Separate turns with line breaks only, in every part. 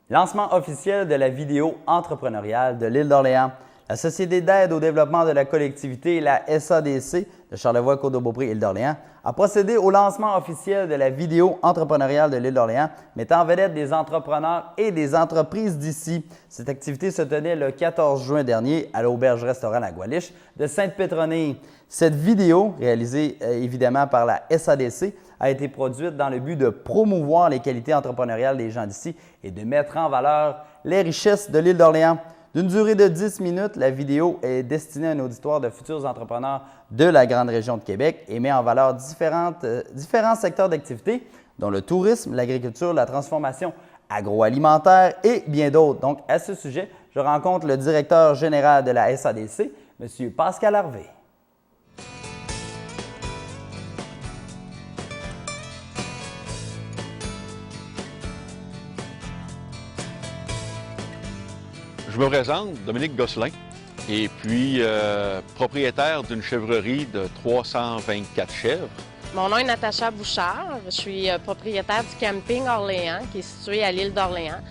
Lancement officiel de la vidéo entrepreneuriale de l'île d'Orléans. La Société d'aide au développement de la collectivité, la SADC de Charlevoix-Côte-de-Beaupré-Île d'Orléans, a procédé au lancement officiel de la vidéo entrepreneuriale de l'île d'Orléans, mettant en vedette des entrepreneurs et des entreprises d'ici. Cette activité se tenait le 14 juin dernier à l'auberge-restaurant La Goualiche de Sainte-Pétronille. Cette vidéo, réalisée évidemment par la SADC, a été produite dans le but de promouvoir les qualités entrepreneuriales des gens d'ici et de mettre en valeur les richesses de l'île d'Orléans. D'une durée de 10 minutes, la vidéo est destinée à un auditoire de futurs entrepreneurs de la grande région de Québec et met en valeur différents secteurs d'activité, dont le tourisme, l'agriculture, la transformation agroalimentaire et bien d'autres. Donc, à ce sujet, je rencontre le directeur général de la SADC, M. Pascal Harvey.
Je me présente, Dominique Gosselin, et puis propriétaire d'une chèvrerie de 324 chèvres.
Mon nom est Natacha Bouchard. Je suis propriétaire du camping Orléans, qui est situé à l'île d'Orléans.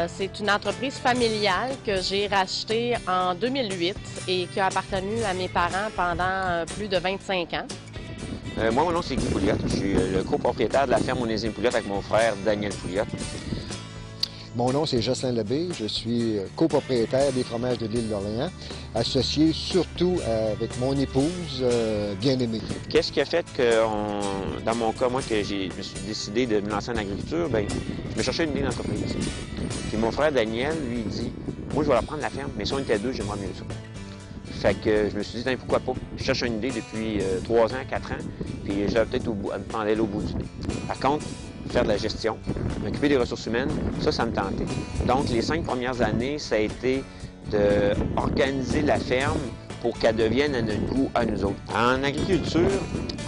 C'est une entreprise familiale que j'ai rachetée en 2008 et qui a appartenu à mes parents pendant plus de 25 ans.
Moi, mon nom, c'est Guy Pouliot. Je suis le copropriétaire de la ferme Onésime Pouliot avec mon frère Daniel Pouliot.
Mon nom, c'est Jocelyn Lebé. Je suis copropriétaire des fromages de l'île d'Orléans, associé surtout avec mon épouse bien-aimée.
Qu'est-ce qui a fait que, dans mon cas, moi, que je me suis décidé de me lancer en agriculture? Bien, je me cherchais une idée d'entreprise. Puis mon frère Daniel, lui, il dit, moi, je vais reprendre la ferme, mais si on était deux, j'aimerais mieux ça. Fait que je me suis dit, pourquoi pas? Je cherche une idée depuis 3 ans, 4 ans, puis j'avais peut-être à me pendait au bout du nez. Par contre, faire de la gestion, m'occuper des ressources humaines, ça me tentait. Donc, les 5 premières années, ça a été d'organiser la ferme pour qu'elle devienne à notre goût, à nous autres. En agriculture,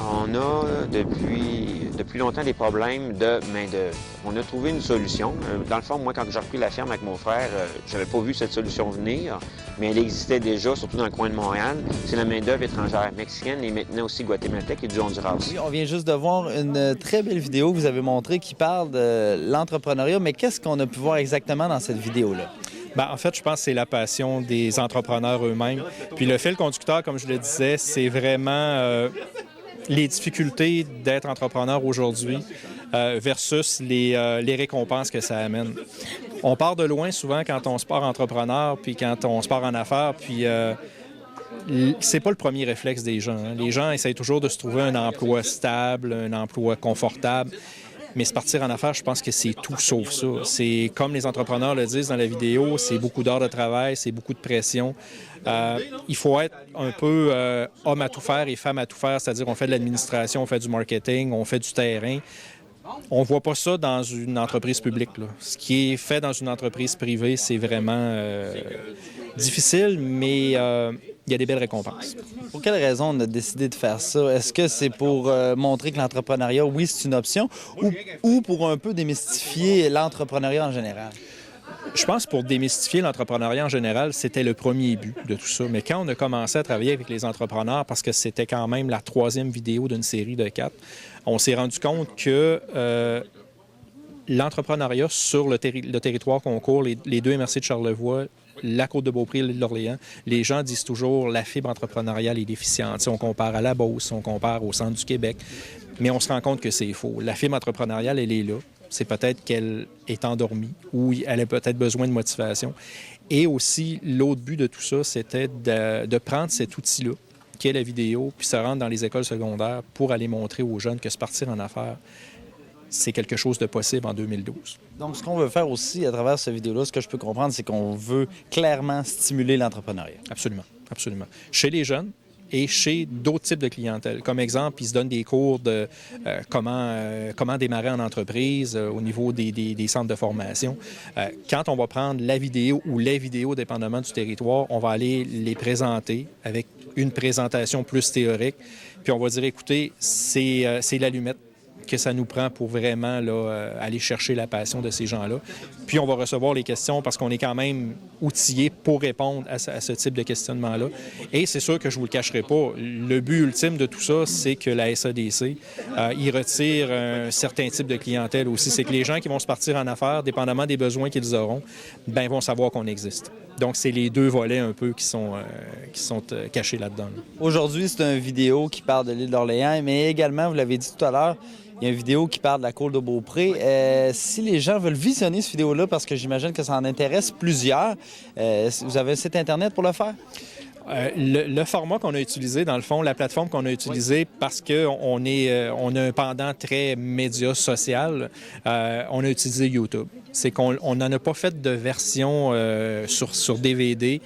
on a depuis longtemps des problèmes de main-d'œuvre. On a trouvé une solution. Dans le fond, moi, quand j'ai repris la ferme avec mon frère, j'avais pas vu cette solution venir, mais elle existait déjà, surtout dans le coin de Montréal. C'est la main-d'œuvre étrangère mexicaine et maintenant aussi guatémaltèque et du Honduras.
Oui, on vient juste de voir une très belle vidéo que vous avez montrée qui parle de l'entrepreneuriat, mais qu'est-ce qu'on a pu voir exactement dans cette vidéo-là?
Bien, en fait, je pense que c'est la passion des entrepreneurs eux-mêmes. Puis le fil conducteur, comme je le disais, c'est vraiment les difficultés d'être entrepreneur aujourd'hui versus les récompenses que ça amène. On part de loin souvent quand on se part entrepreneur, puis quand on se part en affaires, puis c'est pas le premier réflexe des gens. Hein. Les gens essayent toujours de se trouver un emploi stable, un emploi confortable. Mais se partir en affaires, je pense que c'est tout sauf ça. C'est comme les entrepreneurs le disent dans la vidéo, c'est beaucoup d'heures de travail, c'est beaucoup de pression. Il faut être un peu homme à tout faire et femme à tout faire, c'est-à-dire on fait de l'administration, on fait du marketing, on fait du terrain. On ne voit pas ça dans une entreprise publique, là. Ce qui est fait dans une entreprise privée, c'est vraiment difficile, mais il y a des belles récompenses.
Pour quelle raison on a décidé de faire ça? Est-ce que c'est pour montrer que l'entrepreneuriat, oui, c'est une option, ou pour un peu démystifier l'entrepreneuriat en général?
Je pense que pour démystifier l'entrepreneuriat en général, c'était le premier but de tout ça. Mais quand on a commencé à travailler avec les entrepreneurs, parce que c'était quand même la 3e vidéo d'une série de 4, on s'est rendu compte que l'entrepreneuriat sur le territoire qu'on court, les 2 MRC de Charlevoix, la Côte-de-Beaupré, l'île d'Orléans, les gens disent toujours la fibre entrepreneuriale est déficiente. T'sais, on compare à la Beauce, on compare au centre du Québec, mais on se rend compte que c'est faux. La fibre entrepreneuriale, elle est là. C'est peut-être qu'elle est endormie ou elle a peut-être besoin de motivation. Et aussi, l'autre but de tout ça, c'était de prendre cet outil-là, qui est la vidéo, puis se rendre dans les écoles secondaires pour aller montrer aux jeunes que se partir en affaires, c'est quelque chose de possible en 2012.
Donc, ce qu'on veut faire aussi à travers cette vidéo-là, ce que je peux comprendre, c'est qu'on veut clairement stimuler l'entrepreneuriat.
Absolument, absolument. Chez les jeunes et chez d'autres types de clientèle. Comme exemple, ils se donnent des cours de comment démarrer en entreprise au niveau des centres de formation. Quand on va prendre la vidéo ou les vidéos, dépendamment du territoire, on va aller les présenter avec une présentation plus théorique. Puis on va dire, écoutez, c'est l'allumette que ça nous prend pour vraiment là, aller chercher la passion de ces gens-là. Puis on va recevoir les questions parce qu'on est quand même outillé pour répondre à ce type de questionnement-là. Et c'est sûr que je ne vous le cacherai pas, le but ultime de tout ça, c'est que la SADC y retire un certain type de clientèle aussi. C'est que les gens qui vont se partir en affaires, dépendamment des besoins qu'ils auront, ben vont savoir qu'on existe. Donc, c'est les deux volets un peu qui sont cachés là-dedans.
Aujourd'hui, c'est une vidéo qui parle de l'île d'Orléans, mais également, vous l'avez dit tout à l'heure, il y a une vidéo qui parle de la cour de Beaupré. Si les gens veulent visionner cette vidéo-là, parce que j'imagine que ça en intéresse plusieurs, vous avez un site Internet pour le faire?
Le format qu'on a utilisé, dans le fond, la plateforme qu'on a utilisée, parce qu'on a un pendant très média social, on a utilisé YouTube. C'est qu'on n'en a pas fait de version sur DVD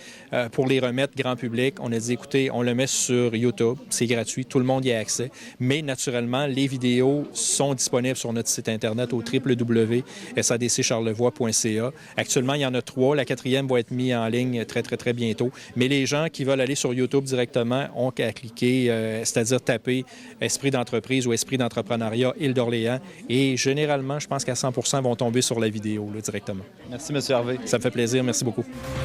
pour les remettre grand public. On a dit, écoutez, on le met sur YouTube, c'est gratuit, tout le monde y a accès. Mais naturellement, les vidéos sont disponibles sur notre site Internet au www.sadccharlevoix.ca. Actuellement, il y en a 3. La 4e va être mise en ligne très, très, très bientôt. Mais les gens qui veulent aller sur YouTube directement ont qu'à cliquer, c'est-à-dire taper Esprit d'entreprise ou Esprit d'entrepreneuriat Île d'Orléans. Et généralement, je pense qu'à 100% vont tomber sur la vidéo là, directement.
Merci, M. Harvey.
Ça me fait plaisir. Merci beaucoup.